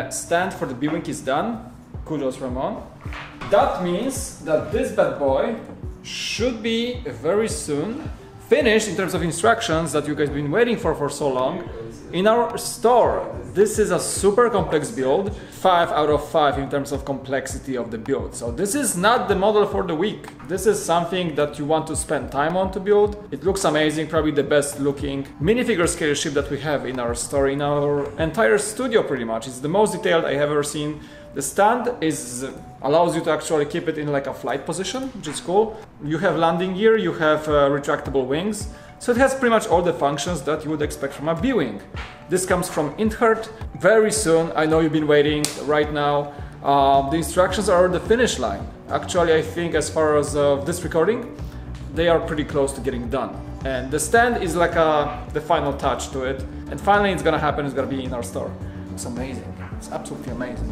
the stand for the B-Wing is done. Kudos, Ramon. That means that this bad boy should be very soon finished in terms of instructions that you guys have been waiting for so long in our store. This is a super complex build, 5 out of 5 in terms of complexity of the build. So this is not the model for the week. This is something that you want to spend time on to build. It looks amazing, probably the best looking minifigure scale ship that we have in our store, in our entire studio pretty much. It's the most detailed I have ever seen. The stand allows you to actually keep it in like a flight position, which is cool. You have landing gear, you have retractable wings. So it has pretty much all the functions that you would expect from a B-Wing. This comes from Inthert. Very soon, I know you've been waiting right now. The instructions are the finish line. Actually, I think as far as this recording, they are pretty close to getting done. And the stand is like the final touch to it. And finally, it's gonna happen, it's gonna be in our store. It's amazing, it's absolutely amazing.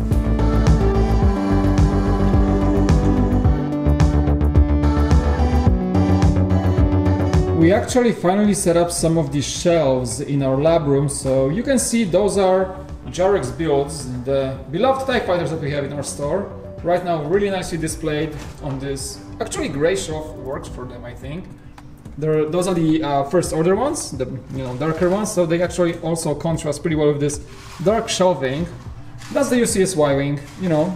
We actually finally set up some of these shelves in our lab room, so you can see those are Jarek's builds, the beloved TIE fighters that we have in our store. Right now really nicely displayed on this, actually gray shelf works for them I think. Those are the first order ones, the darker ones, so they actually also contrast pretty well with this dark shelving. That's the UCS Y-Wing,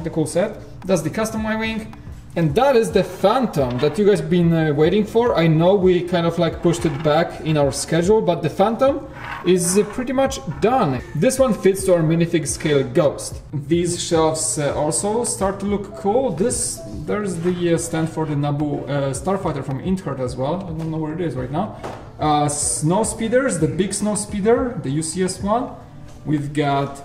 the cool set. That's the custom Y-Wing. And that is the Phantom that you guys have been waiting for. I know we kind of like pushed it back in our schedule, but the Phantom is pretty much done. This one fits to our minifig scale Ghost. These shelves also start to look cool. There's the stand for the Naboo Starfighter from Inthert as well. I don't know where it is right now. Snow Speeders, the big Snow Speeder, the UCS one. We've got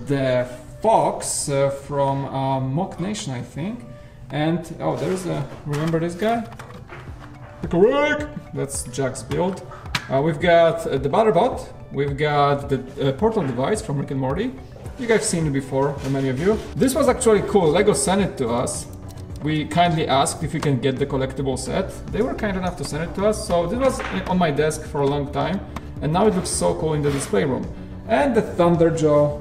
the Fox from Mock Nation, I think. And, oh, there's remember this guy? Correct! That's Jack's build. We've got the Batterbot, we've got the portal device from Rick and Morty. You guys have seen it before, many of you. This was actually cool, Lego sent it to us. We kindly asked if we can get the collectible set. They were kind enough to send it to us, so this was on my desk for a long time. And now it looks so cool in the display room. And the Thunderjaw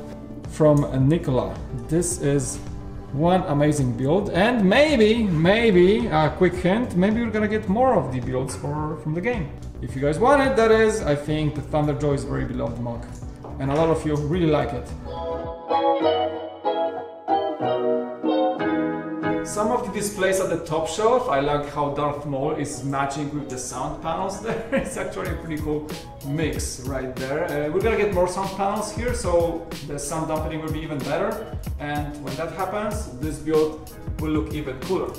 from Nicola. This is one amazing build, and maybe a quick hint, maybe we're gonna get more of the builds from the game. If you guys want it, that is. I think the Thunderjaw is very beloved mock, and a lot of you really like it. Some of the displays at the top shelf, I like how Darth Maul is matching with the sound panels there. It's actually a pretty cool mix right there. We're gonna get more sound panels here, so the sound dampening will be even better. And when that happens, this build will look even cooler.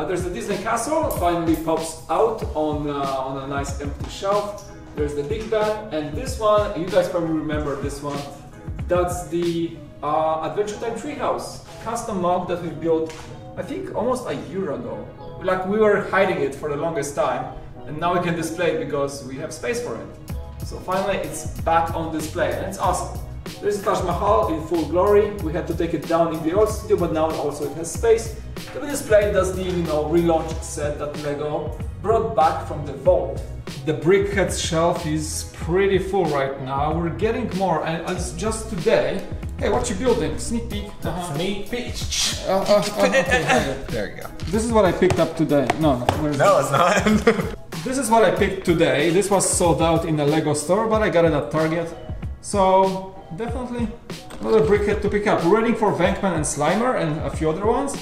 There's the Disney Castle, finally pops out on a nice empty shelf. There's the Big Bad, and this one, you guys probably remember this one. That's the Adventure Time Treehouse custom mock that we built, I think almost a year ago. Like, we were hiding it for the longest time, and now we can display it because we have space for it. So finally it's back on display, and it's awesome. There's Taj Mahal in full glory. We had to take it down in the old studio, but now also it has space to be displayed. That's the relaunched set that Lego brought back from the vault. The BrickVault shelf is pretty full right now. We're getting more, and it's just today. Hey, what you building? Sneak peek. Sneak peek. Okay. There you go. This is what I picked up today. No, it's not. This is what I picked today. This was sold out in a Lego store, but I got it at Target. So definitely another BrickVault to pick up. We're waiting for Venkman and Slimer and a few other ones.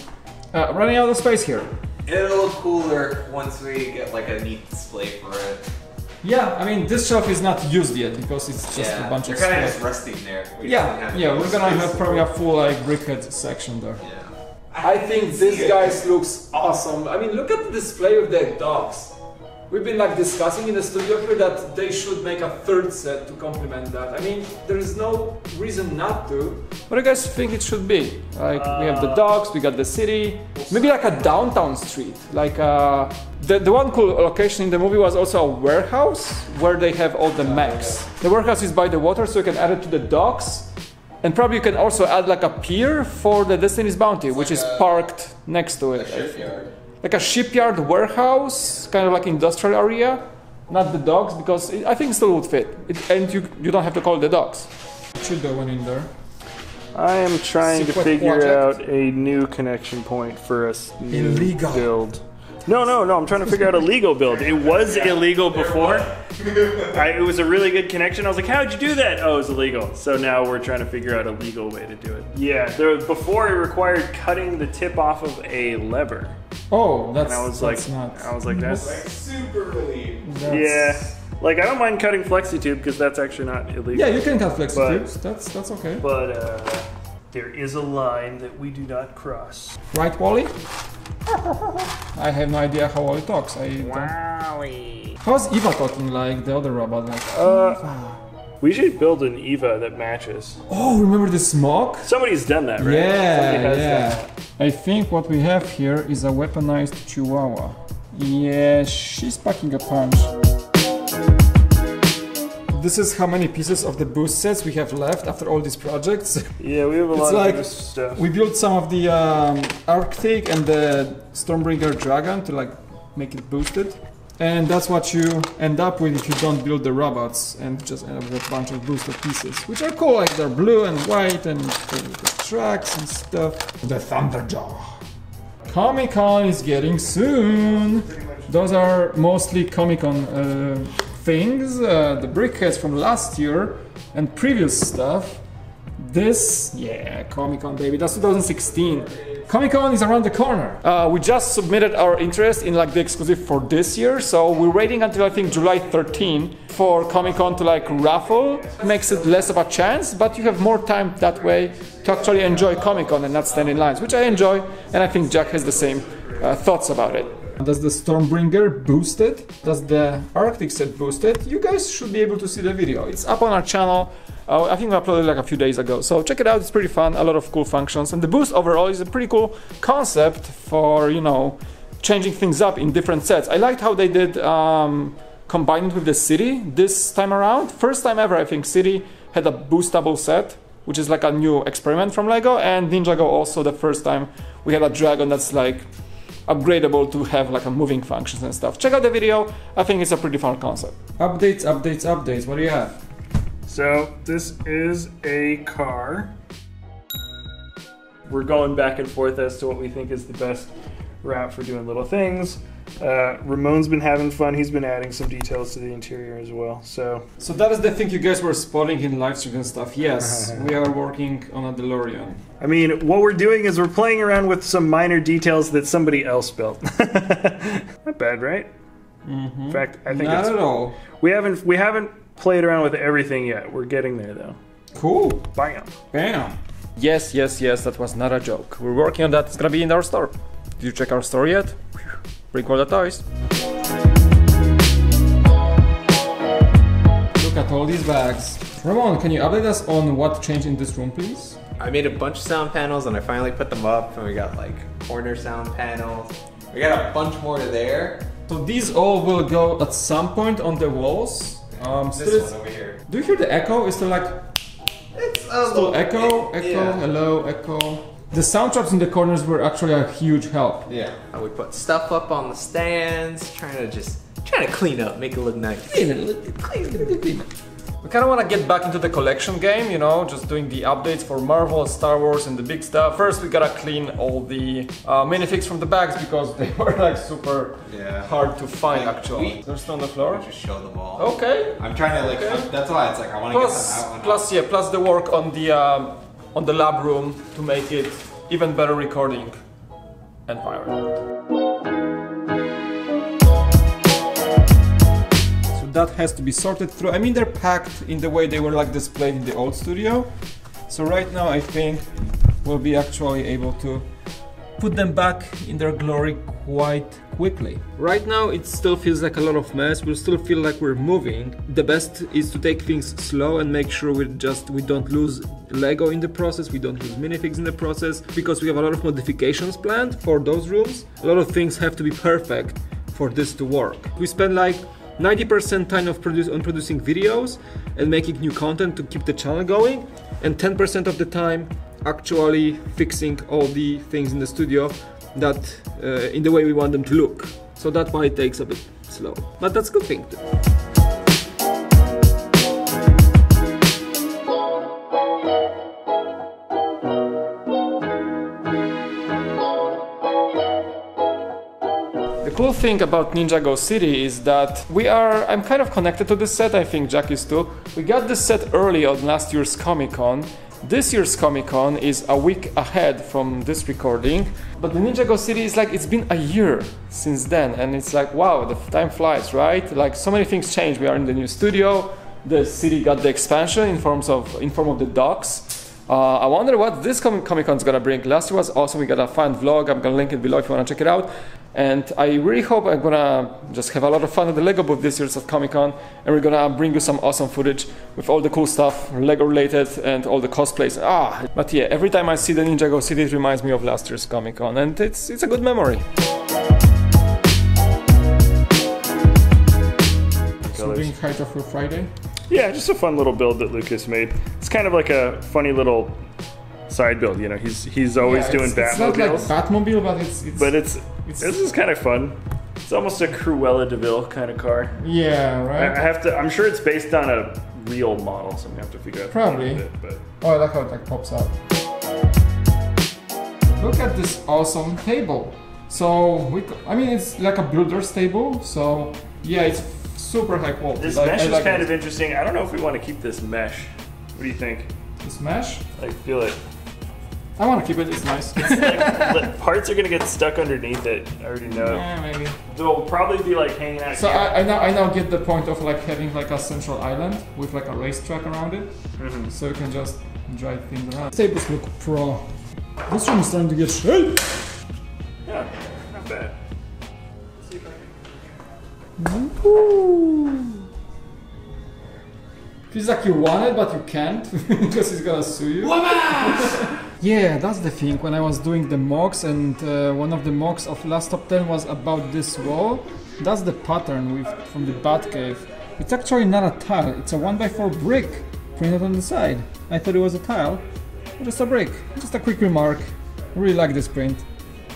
Running out of space here. It'll look cooler once we get like a neat display for it. Yeah, I mean, this shelf is not used yet because it's just a bunch of stuff. They're kind of just resting there. We're gonna have probably a full like BrickVault section there. Yeah. I think this guys looks awesome. I mean, look at the display of the dogs. We've been like discussing in the studio here that they should make a third set to complement that. I mean, there is no reason not to. What do you guys think it should be? Like, we have the dogs, we got the city, maybe like a downtown street. Like the one cool location in the movie was also a warehouse where they have all the mechs. The warehouse is by the water, so you can add it to the docks. And probably you can also add like a pier for the Destiny's Bounty, which is parked next to it. Like a shipyard warehouse, kind of like industrial area, not the docks, because I think it still would fit. And you don't have to call it the docks. Childo went in there. I am trying to Secret figure project. out a new connection point for a new Illegal. build. No, I'm trying to figure out a legal build. It was illegal before. It was a really good connection. I was like, how'd you do that? Oh, it was illegal. So now we're trying to figure out a legal way to do it. Yeah, before it required cutting the tip off of a lever. Oh, that's, And I was that's like, not... that's... Super relieved. That's... Yeah. Like, I don't mind cutting flexi tube because that's actually not illegal. Yeah, you can cut flexi But- tubes. That's okay. But there is a line that we do not cross. Right, Wally? I have no idea how Wally talks. Wowie. How's Eva talking like the other robot? Like, We should build an Eva that matches. oh, remember the smoke? Somebody's done that, right? Somebody Yeah, has yeah. done that. I think what we have here is a weaponized Chihuahua. Yeah, she's packing a punch. This is how many pieces of the boost sets we have left after all these projects. Yeah, we have a It's lot like of this stuff. we built some of the Arctic and the Stormbringer Dragon to like make it boosted. And that's what you end up with if you don't build the robots and just end up with a bunch of boosted pieces. Which are cool, like they're blue and white and the tracks and stuff. The Thunderjaw. Comic-Con is getting soon. Those are mostly Comic-Con things, the brickheads from last year and previous stuff. This, yeah, Comic-Con baby, that's 2016. Comic-Con is around the corner. We just submitted our interest in like the exclusive for this year, so we're waiting until I think July 13 for Comic-Con to like raffle. Makes it less of a chance, but you have more time that way to actually enjoy Comic-Con and not stand in lines, which I enjoy, and I think Jack has the same thoughts about it. Does the Stormbringer boosted? Does the Arctic set boosted? You guys should be able to see the video. It's up on our channel. I think we uploaded like a few days ago. So check it out, it's pretty fun, a lot of cool functions. And the boost overall is a pretty cool concept for, you know, changing things up in different sets. I liked how they did combine it with the City this time around. First time ever, I think City had a boostable set, which is like a new experiment from LEGO. And Ninjago also the first time we had a dragon that's like upgradable to have like a moving functions and stuff. Check out the video. I think it's a pretty fun concept. Updates. What do you have? So this is a car. We're going back and forth as to what we think is the best route for doing little things. Ramon's been having fun. He's been adding some details to the interior as well. So that is the thing you guys were spotting in live stream and stuff. Yes, we are working on a DeLorean. I mean, what we're doing is we're playing around with some minor details that somebody else built. Not bad, right? In fact, I think not at all. We haven't played around with everything yet. We're getting there though. Cool. Bam. Bam. Yes, that was not a joke. We're working on that. It's gonna be in our store. Did you check our store yet? BrickVault the toys. Look at all these bags. Ramon, can you update us on what changed in this room, please? I made a bunch of sound panels and I finally put them up, and we got like corner sound panels. We got a bunch more to there. So these all will go at some point on the walls. This one over here. Do you hear the echo? Is there like It's a still little echo, bit, echo, yeah. hello, echo? The sound traps in the corners were actually a huge help. Yeah. We put stuff up on the stands, trying to clean up, make it look nice. We kind of want to get back into the collection game, you know, just doing the updates for Marvel, Star Wars, and the big stuff. First, we gotta clean all the minifigs from the bags because they were like super hard to find actually. They're still on the floor? Just show them all. Okay. I'm trying to like, that's why it's like, I want to get them out. Plus the work on the lab room to make it even better recording environment. That has to be sorted through. I mean, they're packed in the way they were like displayed in the old studio. So right now I think we'll be actually able to put them back in their glory quite quickly. Right now it still feels like a lot of mess. We still feel like we're moving. The best is to take things slow and make sure we don't lose Lego in the process, we don't lose minifigs in the process, because we have a lot of modifications planned for those rooms. A lot of things have to be perfect for this to work. We spend like 90% time on producing videos and making new content to keep the channel going, and 10% of the time actually fixing all the things in the studio that in the way we want them to look. So that's why it takes a bit slow, but that's a good thing too. The cool thing about Ninjago City is that I'm kind of connected to this set, I think Jack is too. We got this set early on last year's Comic-Con. This year's Comic-Con is a week ahead from this recording, but the Ninjago City is like, it's been a year since then, and it's like, wow, the time flies, right? Like, so many things change. We are in the new studio, the city got the expansion in form of the docks. I wonder what this Comic-Con is gonna bring. Last year was awesome. We got a fun vlog. I'm gonna link it below if you wanna check it out. And I really hope I'm gonna just have a lot of fun at the Lego booth this year's at Comic-Con, and we're gonna bring you some awesome footage with all the cool stuff, Lego related, and all the cosplays. But yeah, every time I see the Ninjago City, it reminds me of last year's Comic-Con, and it's a good memory. So we're doing Hydra for Friday? Yeah, just a fun little build that Lucas made. It's kind of like a funny little side build, you know. He's always doing Batmobiles. It's not like Batmobile, but this is kind of fun. It's almost a Cruella de Vil kind of car. Yeah, right. I'm sure it's based on a real model, so I'm gonna have to figure out. Probably. But oh, I like how it like pops out. Look at this awesome table. So I mean, it's like a builder's table. So yeah, it's super high quality. This mesh is kind of interesting. I don't know if we want to keep this mesh. What do you think? This mesh? I feel it. I want to keep it. It's nice. It's like, parts are gonna get stuck underneath it. I already know. Yeah, maybe. They'll probably be like hanging out. So I now get the point of like having like a central island with like a racetrack around it, so you can just drive things around. Tables look pro. This room is starting to get shaped. Yeah, not bad. Let's see if I can. Feels like you want it, but you can't because he's gonna sue you. Yeah, that's the thing. When I was doing the mocks, and one of the mocks of last top 10 was about this wall. That's the pattern from the Batcave. It's actually not a tile. It's a 1x4 brick printed on the side. I thought it was a tile, but just a brick. Just a quick remark. I really like this print.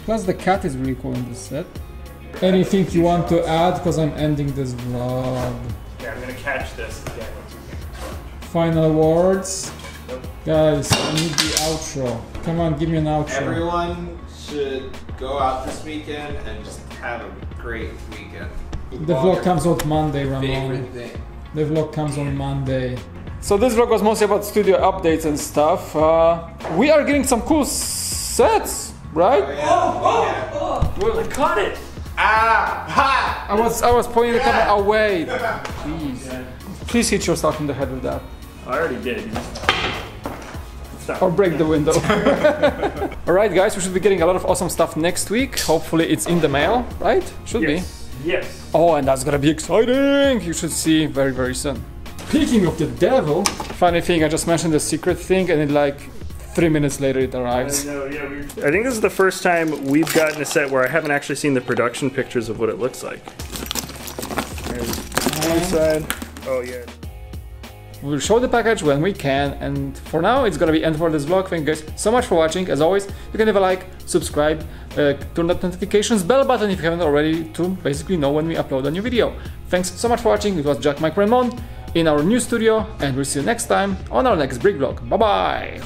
Plus the cat is really cool in this set. Anything you want to add? Because I'm ending this vlog. Yeah, I'm gonna catch this again. Final words. Nope. Guys, I need the outro. Come on, give me an outro. Everyone should go out this weekend and just have a great weekend. The vlog comes out Monday, Ramon. The vlog comes on Monday. So this vlog was mostly about studio updates and stuff. We are getting some cool sets, right? Well, I caught it. I was pointing the camera away. Please. Please hit yourself in the head with that. I already did. Stop. Or break the window. Alright guys, we should be getting a lot of awesome stuff next week. Hopefully it's in the mail, right? Should be. Yes. Oh, and that's gonna be exciting! You should see very, very soon. Speaking of the devil, funny thing, I just mentioned the secret thing and it like 3 minutes later it arrives. I think this is the first time we've gotten a set where I haven't actually seen the production pictures of what it looks like. There's one side. Oh yeah. We'll show the package when we can, and for now it's gonna be end for this vlog. Thank you guys so much for watching. As always, you can leave a like, subscribe, turn that notifications bell button if you haven't already to basically know when we upload a new video. Thanks so much for watching. It was Jack, Mike, Ramon in our new studio, and we'll see you next time on our next Brick vlog. Bye bye!